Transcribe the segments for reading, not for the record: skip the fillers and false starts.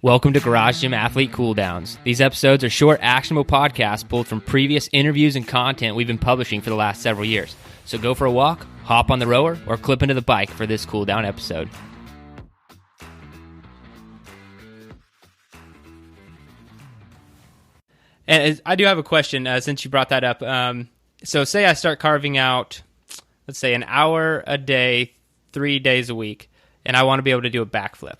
Welcome to Garage Gym Athlete Cool Downs. These episodes are short, actionable podcasts pulled from previous interviews and content we've been publishing for the last several years. So go for a walk, hop on the rower, or clip into the bike for this cool down episode. And I do have a question since you brought that up. So say I start carving out, let's say, an hour a day, 3 days a week, and I want to be able to do a backflip.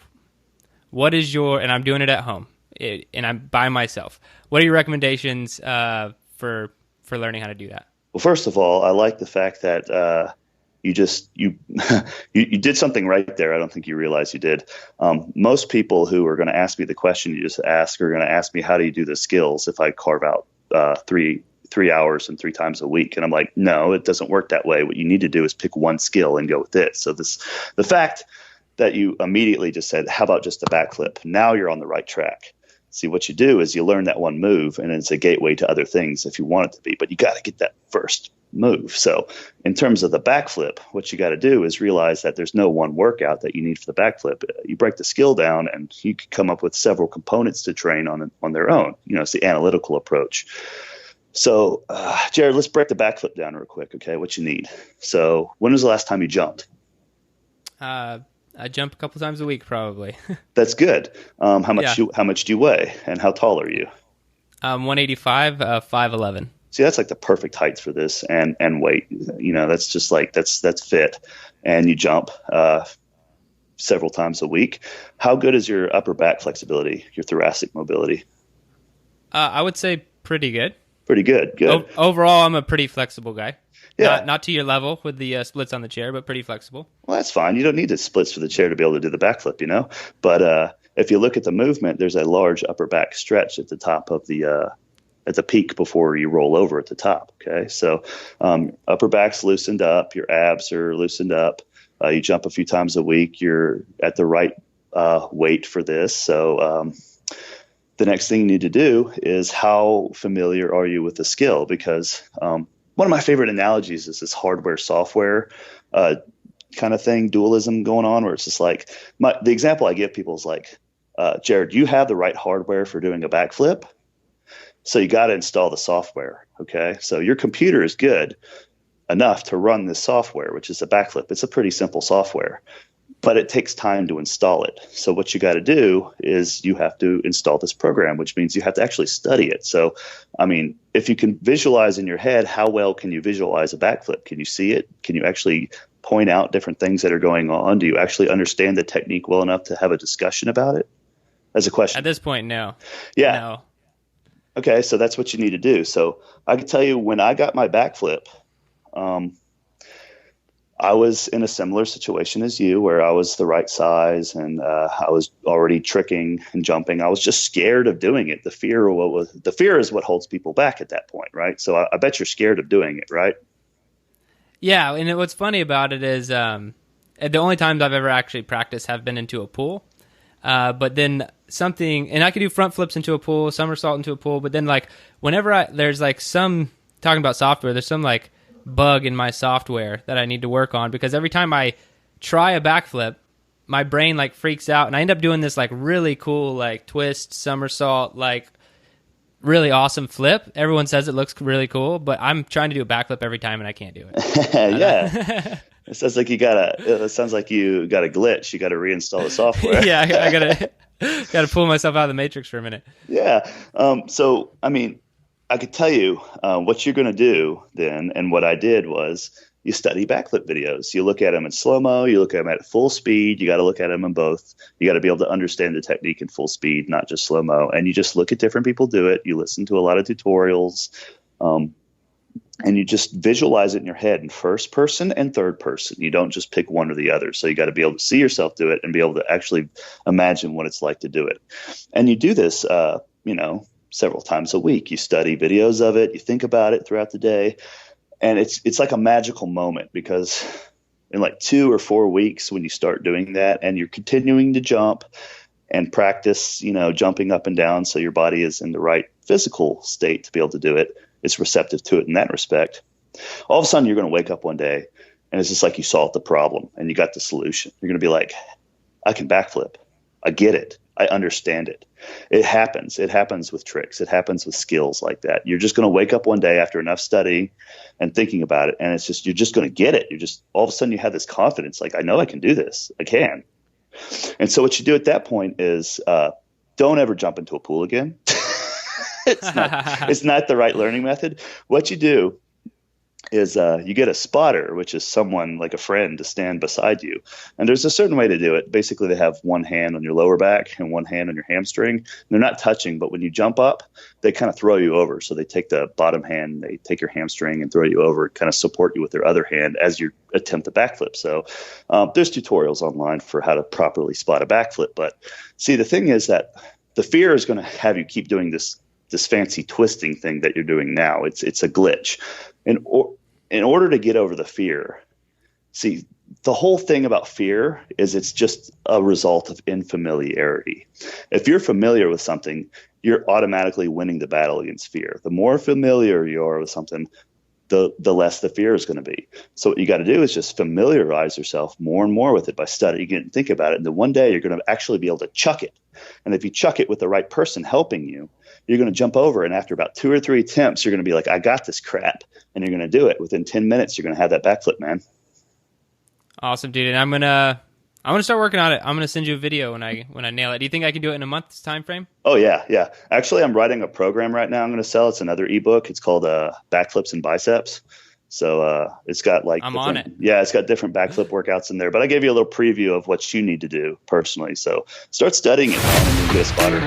What is and I'm doing it at home, and I'm by myself. What are your recommendations for learning how to do that? Well, first of all, I like the fact that you did something right there. I don't think you realize you did. Most people who are going to ask me the question you just asked are going to ask me, how do you do the skills if I carve out 3 hours and 3 times a week? And I'm like, no, it doesn't work that way. What you need to do is pick one skill and go with it. So the fact that you immediately just said, how about just a backflip? Now you're on the right track. See, what you do is you learn that one move, and it's a gateway to other things if you want it to be, but you got to get that first move. So in terms of the backflip, what you got to do is realize that there's no one workout that you need for the backflip. You break the skill down, and you can come up with several components to train on their own. It's the analytical approach. So, Jerred, let's break the backflip down real quick, okay? What you need. So when was the last time you jumped? I jump a couple times a week, probably. That's good. How much do you weigh, and how tall are you? 185, 5'11". See, that's like the perfect height for this, and weight. That's just like that's fit. And you jump several times a week. How good is your upper back flexibility, your thoracic mobility? I would say pretty good. Pretty good. Good. Overall, I'm a pretty flexible guy. Yeah. Not to your level with the splits on the chair, but pretty flexible. Well, that's fine. You don't need the splits for the chair to be able to do the backflip, But if you look at the movement, there's a large upper back stretch at the top of at the peak before you roll over at the top. Okay. So upper back's loosened up. Your abs are loosened up. You jump a few times a week. You're at the right weight for this. So the next thing you need to do is, how familiar are you with the skill? Because one of my favorite analogies is this hardware software kind of thing, dualism going on, where it's just like the example I give people is like, Jerred, you have the right hardware for doing a backflip, so you got to install the software. Okay, so your computer is good enough to run this software, which is a backflip. It's a pretty simple software, but it takes time to install it. So what you got to do is you have to install this program, which means you have to actually study it. So, if you can visualize in your head, how well can you visualize a backflip? Can you see it? Can you actually point out different things that are going on? Do you actually understand the technique well enough to have a discussion about it? As a question. At this point, no. Yeah. No. Okay, so that's what you need to do. So I can tell you, when I got my backflip, I was in a similar situation as you, where I was the right size, and I was already tricking and jumping. I was just scared of doing it. The fear is what holds people back at that point, right? So I bet you're scared of doing it, right? Yeah, and what's funny about it is the only times I've ever actually practiced have been into a pool. But then and I could do front flips into a pool, somersault into a pool, but then whenever there's talking about software, there's some bug in my software that I need to work on, because every time I try a backflip, my brain freaks out, and I end up doing this really cool twist, somersault, really awesome flip. Everyone says it looks really cool, but I'm trying to do a backflip every time and I can't do it. Yeah. It sounds like you got a glitch. You got to reinstall the software. Yeah, I gotta pull myself out of the matrix for a minute. Yeah. So I could tell you what you're going to do then, and what I did was, you study backflip videos. You look at them in slow-mo, you look at them at full speed. You got to look at them in both. You got to be able to understand the technique in full speed, not just slow-mo. And you just look at different people do it. You listen to a lot of tutorials, and you just visualize it in your head in first person and third person. You don't just pick one or the other. So you got to be able to see yourself do it and be able to actually imagine what it's like to do it. And you do this, several times a week. You study videos of it. You think about it throughout the day. And it's like a magical moment, because in 2 or 4 weeks, when you start doing that and you're continuing to jump and practice, jumping up and down, so your body is in the right physical state to be able to do it, it's receptive to it in that respect. All of a sudden, you're going to wake up one day and it's just like you solved the problem and you got the solution. You're going to be like, I can backflip. I get it. I understand it. It happens. It happens with tricks. It happens with skills like that. You're just going to wake up one day after enough studying and thinking about it, and you're just going to get it. You're just all of a sudden you have this confidence, like, I know I can do this. I can. And so what you do at that point is don't ever jump into a pool again. It's not the right learning method. What you do is you get a spotter, which is someone like a friend to stand beside you. And there's a certain way to do it. Basically, they have one hand on your lower back and one hand on your hamstring. And they're not touching, but when you jump up, they kind of throw you over. So they take the bottom hand, they take your hamstring and throw you over, kind of support you with their other hand as you attempt the backflip. So there's tutorials online for how to properly spot a backflip. But see, the thing is that the fear is going to have you keep doing this fancy twisting thing that you're doing now. It's a glitch. In order to get over the fear, see, the whole thing about fear is it's just a result of infamiliarity. If you're familiar with something, you're automatically winning the battle against fear. The more familiar you are with something, the less the fear is going to be. So what you got to do is just familiarize yourself more and more with it by studying it and think about it. And then one day you're going to actually be able to chuck it. And if you chuck it with the right person helping you, you're going to jump over. And after about 2 or 3 attempts, you're going to be like, I got this crap. And you're going to do it. Within 10 minutes, you're going to have that backflip, man. Awesome, dude. And I'm gonna start working on it. I'm gonna send you a video when I nail it. Do you think I can do it in a month's time frame? Oh yeah. Actually, I'm writing a program right now. I'm going to sell. It's another ebook. It's called Backflips and Biceps. So it's got like I'm on it. Yeah, it's got different backflip workouts in there. But I gave you a little preview of what you need to do personally. So start studying it, man, and you'll get a spotter.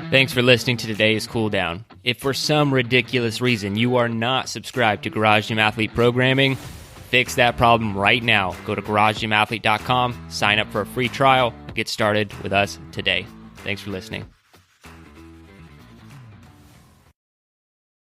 Thanks for listening to today's Cool Down. If for some ridiculous reason you are not subscribed to Garage Gym Athlete Programming, fix that problem right now. Go to GarageGymAthlete.com, sign up for a free trial, get started with us today. Thanks for listening.